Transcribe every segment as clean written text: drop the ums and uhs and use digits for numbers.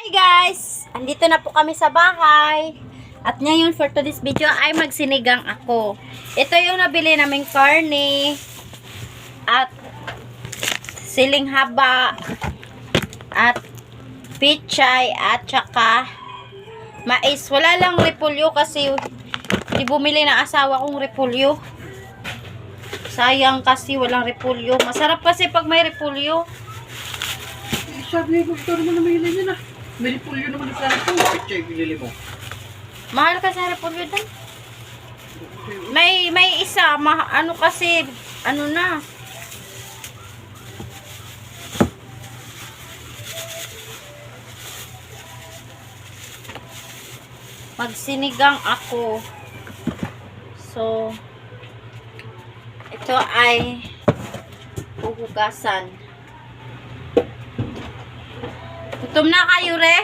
Hi guys! Andito na po kami sa bahay. At ngayon for today's video ay magsinigang ako. Ito yung nabili naming karne at siling haba at pichay at saka mais. Wala lang repolyo kasi di bumili ng asawa kong repolyo. Sayang kasi walang repolyo. Masarap kasi pag may repolyo. Sabi ko, ito naman namili niya na. May repolyo naman sa ito. Pichay, binili mo. Mahal kasi ang repolyo doon. May isa, ano kasi, ano na. Magsinigang ako. So, ito ay huhugasan. Gutom na kayo, re?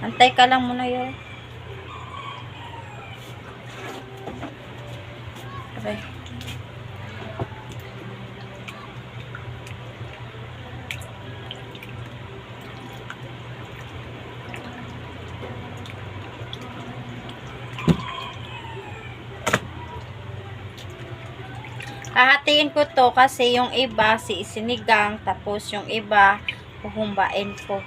Antay ka lang muna, yun. Okay. Hahatiin ko to kasi yung iba sinigang tapos yung iba huhumbain ko.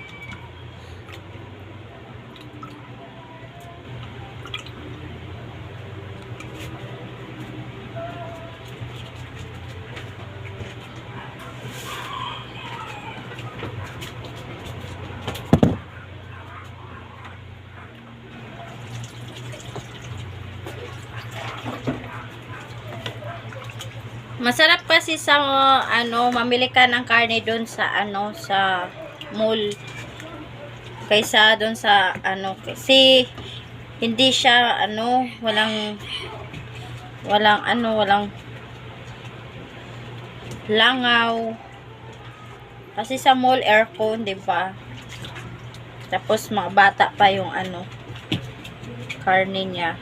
Masarap kasi sa mamili ka ng karne doon sa sa mall kaysa doon sa kasi hindi siya walang langaw. Kasi sa mall aircon, 'di ba? Tapos mga bata pa yung karne niya.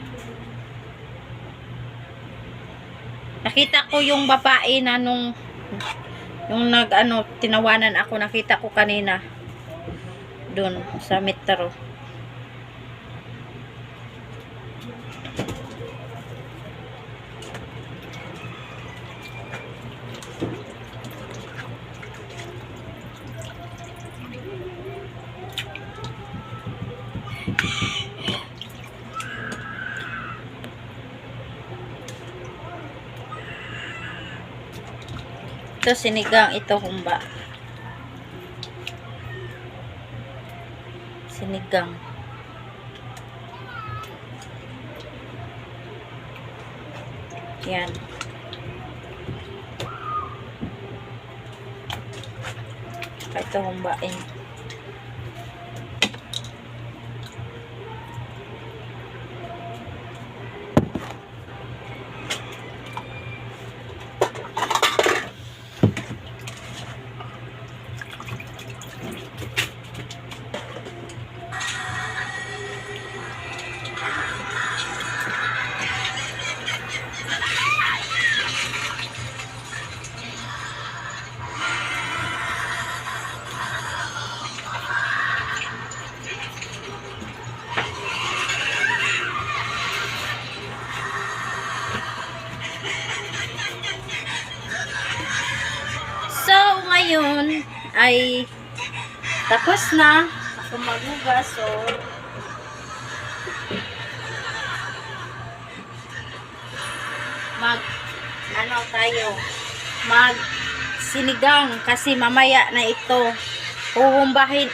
Nakita ko yung babae na nung tinawanan ako, nakita ko kanina doon sa metro. Ito sinigang, ito humba. Sinigang. Yan. Ito humbain. Ngayon ay tapos na ako maghugas, so mag sinigang kasi mamaya na ito huhumbahin